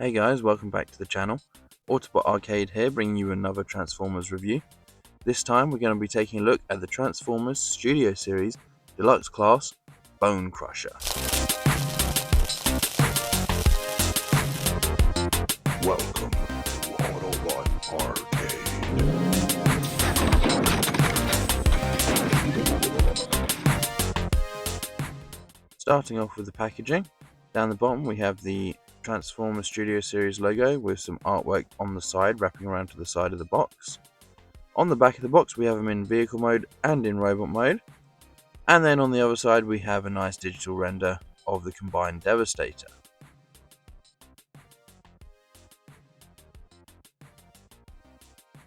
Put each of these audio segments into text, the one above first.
Hey guys, welcome back to the channel. Autobot Arcade here, bringing you another Transformers review. This time we're going to be taking a look at the Transformers Studio Series Deluxe Class Bonecrusher. Welcome to Autobot Arcade. Starting off with the packaging, down the bottom we have the Transformers Studio Series logo with some artwork on the side wrapping around to the side of the box. On the back of the box we have them in vehicle mode and in robot mode. And then on the other side we have a nice digital render of the combined Devastator.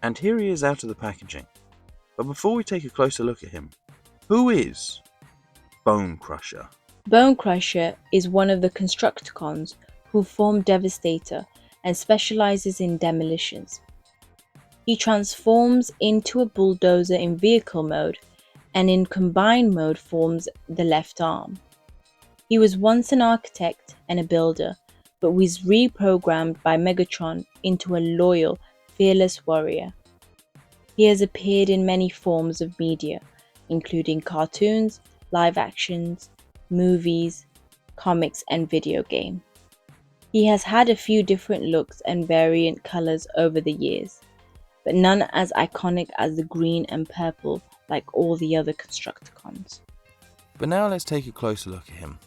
And here he is out of the packaging. But before we take a closer look at him, who is Bonecrusher? Bonecrusher is one of the Constructicons who formed Devastator and specializes in demolitions. He transforms into a bulldozer in vehicle mode and in combined mode forms the left arm. He was once an architect and a builder, but was reprogrammed by Megatron into a loyal, fearless warrior. He has appeared in many forms of media, including cartoons, live actions, movies, comics, and video game. He has had a few different looks and variant colors over the years, but none as iconic as the green and purple like all the other Constructicons. But now let's take a closer look at him.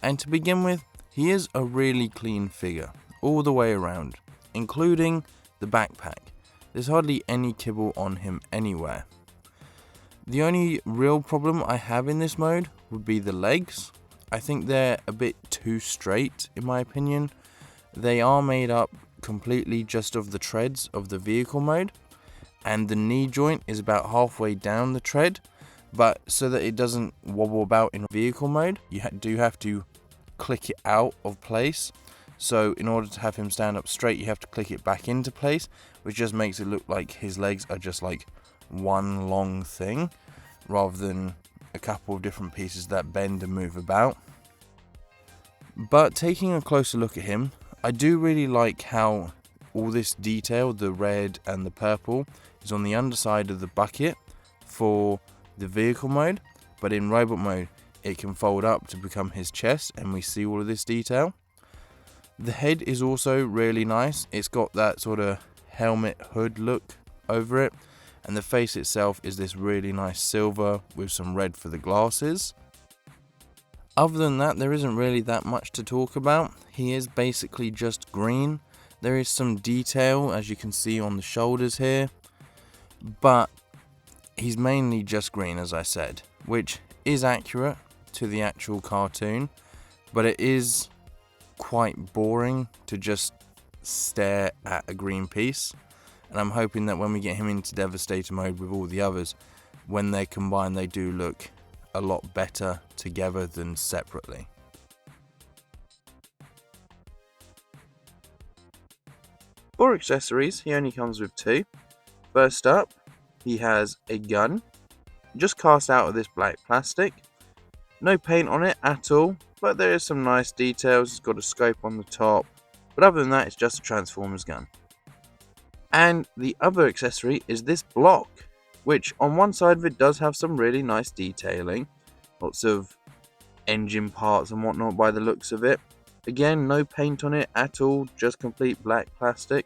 And to begin with, he is a really clean figure, all the way around, including the backpack. There's hardly any kibble on him anywhere. The only real problem I have in this mode would be the legs. I think they're a bit too straight in my opinion. They are made up completely just of the treads of the vehicle mode, and the knee joint is about halfway down the tread, but so that it doesn't wobble about in vehicle mode, you do have to click it out of place. So in order to have him stand up straight, you have to click it back into place, which just makes it look like his legs are just like one long thing rather than a couple of different pieces that bend and move about. But taking a closer look at him, I do really like how all this detail, the red and the purple, is on the underside of the bucket for the vehicle mode, but in robot mode it can fold up to become his chest and we see all of this detail. The head is also really nice. It's got that sort of helmet hood look over it, and the face itself is this really nice silver with some red for the glasses. Other than that, there isn't really that much to talk about. He is basically just green. There is some detail, as you can see on the shoulders here, but he's mainly just green, as I said, which is accurate to the actual cartoon, but it is quite boring to just stare at a green piece. And I'm hoping that when we get him into Devastator mode with all the others, when they're combined, they do look a lot better together than separately. For accessories, he only comes with two. First up, he has a gun, just cast out of this black plastic. No paint on it at all, but there is some nice details. It's got a scope on the top, but other than that, it's just a Transformers gun. And the other accessory is this block, which on one side of it does have some really nice detailing. Lots of engine parts and whatnot by the looks of it. Again, no paint on it at all, just complete black plastic.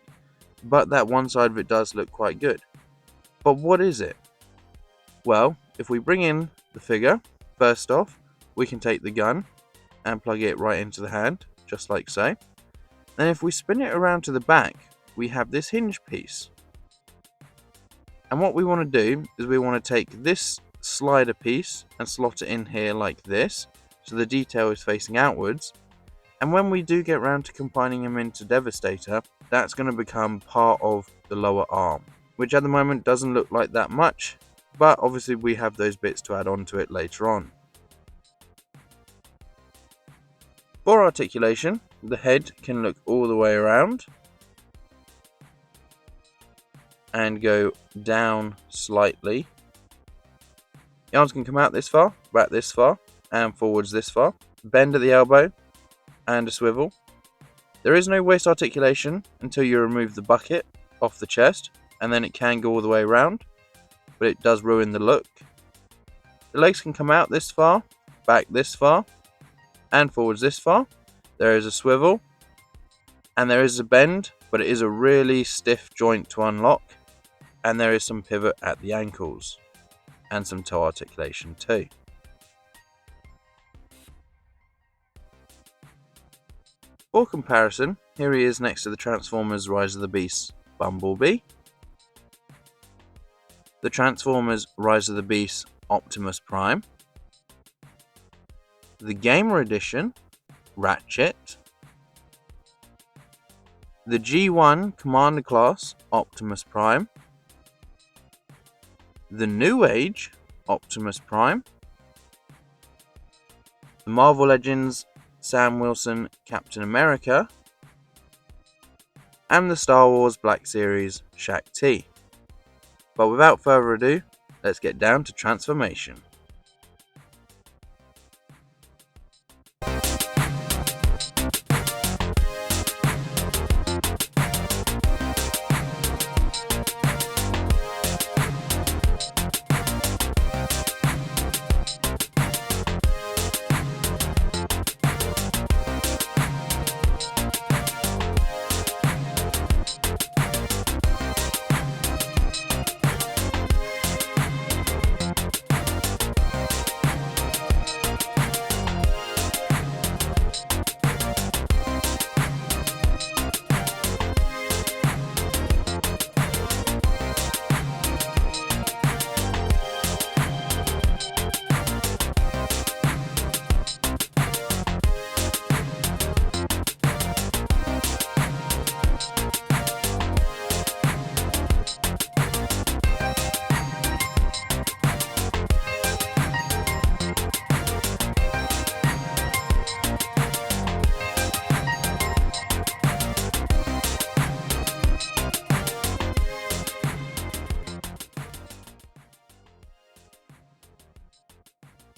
But that one side of it does look quite good. But what is it? Well, if we bring in the figure, first off, we can take the gun and plug it right into the hand, just like so. Then if we spin it around to the back, we have this hinge piece. And what we want to do is we want to take this slider piece and slot it in here like this, so the detail is facing outwards. And when we do get around to combining him into Devastator, that's going to become part of the lower arm, which at the moment doesn't look like that much, but obviously we have those bits to add on to it later on. For articulation, the head can look all the way around and go down slightly. The arms can come out this far, back this far, and forwards this far. Bend at the elbow and a swivel. There is no waist articulation until you remove the bucket off the chest, and then it can go all the way around, but it does ruin the look. The legs can come out this far, back this far, and forwards this far. There is a swivel, and there is a bend, but it is a really stiff joint to unlock, and there is some pivot at the ankles, and some toe articulation too. For comparison, here he is next to the Transformers Rise of the Beasts Bumblebee, the Transformers Rise of the Beasts Optimus Prime, the Gamer Edition Ratchet, the G1 Commander Class Optimus Prime, the New Age Optimus Prime, the Marvel Legends Sam Wilson Captain America, and the Star Wars Black Series Shaq-T. But without further ado, let's get down to transformation.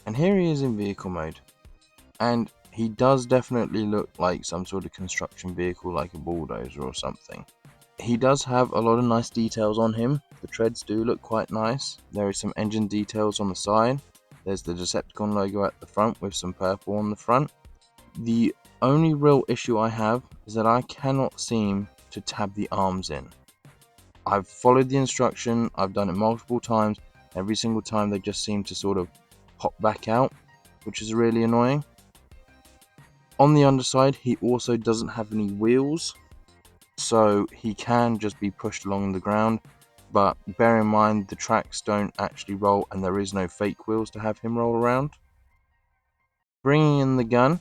And here he is in vehicle mode, and he does definitely look like some sort of construction vehicle, like a bulldozer or something. He does have a lot of nice details on him. The treads do look quite nice. There is some engine details on the side. There's the Decepticon logo at the front with some purple on the front. The only real issue I have is that I cannot seem to tab the arms in. I've followed the instruction, I've done it multiple times. Every single time they just seem to sort of pop back out, which is really annoying. On the underside, he also doesn't have any wheels, so he can just be pushed along the ground, but bear in mind the tracks don't actually roll and there is no fake wheels to have him roll around. Bringing in the gun,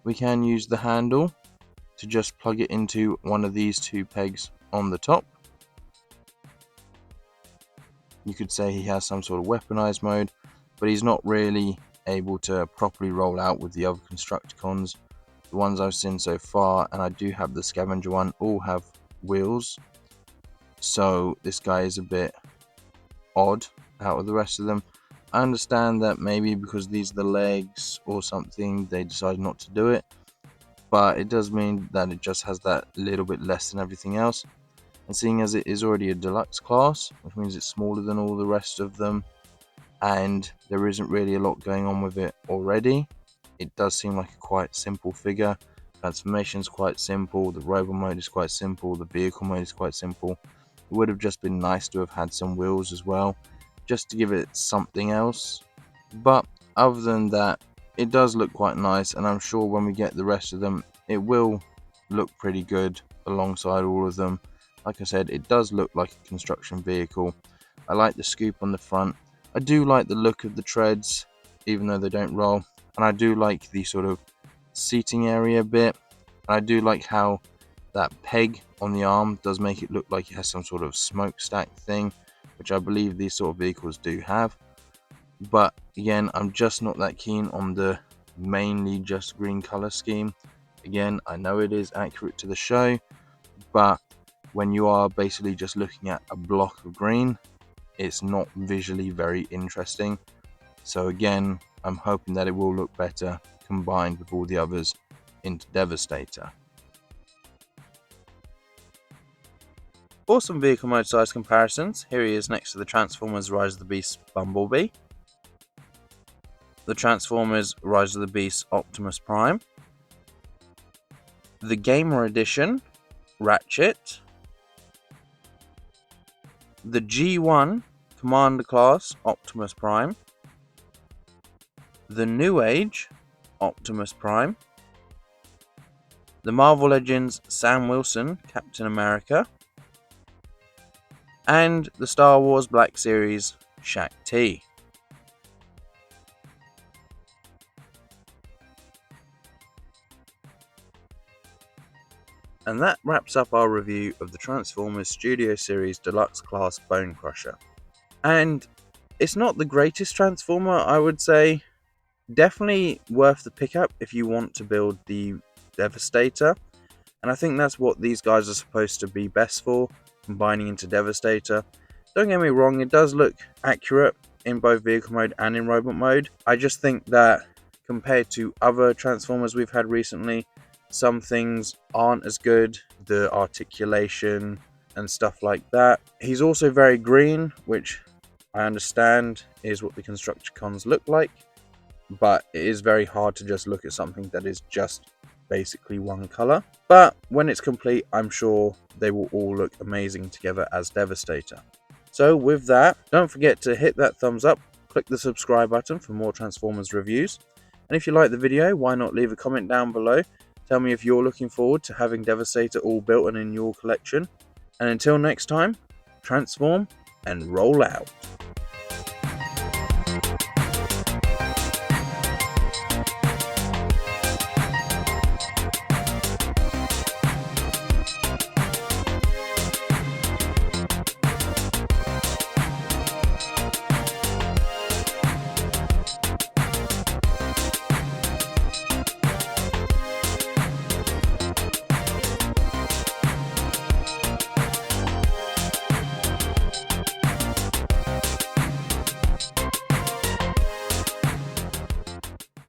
we can use the handle to just plug it into one of these two pegs on the top. You could say he has some sort of weaponized mode, but he's not really able to properly roll out with the other Constructicons. The ones I've seen so far, and I do have the Scavenger one, all have wheels. So this guy is a bit odd out of the rest of them. I understand that maybe because these are the legs or something, they decided not to do it. But it does mean that it just has that little bit less than everything else. And seeing as it is already a deluxe class, which means it's smaller than all the rest of them, and there isn't really a lot going on with it already, it does seem like a quite simple figure. Transformation is quite simple, the robot mode is quite simple, the vehicle mode is quite simple. It would have just been nice to have had some wheels as well, just to give it something else. But other than that, it does look quite nice, and I'm sure when we get the rest of them, it will look pretty good alongside all of them. Like I said, it does look like a construction vehicle. I like the scoop on the front. I do like the look of the treads, even though they don't roll. And I do like the sort of seating area bit. And I do like how that peg on the arm does make it look like it has some sort of smokestack thing, which I believe these sort of vehicles do have. But again, I'm just not that keen on the mainly just green color scheme. Again, I know it is accurate to the show, but when you are basically just looking at a block of green, it's not visually very interesting. So again, I'm hoping that it will look better combined with all the others into Devastator. For some vehicle mode size comparisons, here he is next to the Transformers Rise of the Beast Bumblebee, the Transformers Rise of the Beast Optimus Prime, the Gamer Edition Ratchet, the G1 Commander Class Optimus Prime, the New Age Optimus Prime, the Marvel Legends Sam Wilson Captain America, and the Star Wars Black Series Shaq T. And that wraps up our review of the Transformers Studio Series Deluxe Class Bonecrusher. And it's not the greatest Transformer, I would say. Definitely worth the pickup if you want to build the Devastator. And I think that's what these guys are supposed to be best for, combining into Devastator. Don't get me wrong, it does look accurate in both vehicle mode and in robot mode. I just think that compared to other Transformers we've had recently, some things aren't as good, the articulation and stuff like that. He's also very green, which I understand is what the Constructicons look like, but it is very hard to just look at something that is just basically one color. But when it's complete, I'm sure they will all look amazing together as Devastator. So with that, don't forget to hit that thumbs up, click the subscribe button for more Transformers reviews, and if you like the video, why not leave a comment down below. Tell me if you're looking forward to having Devastator all built and in your collection. And until next time, transform and roll out.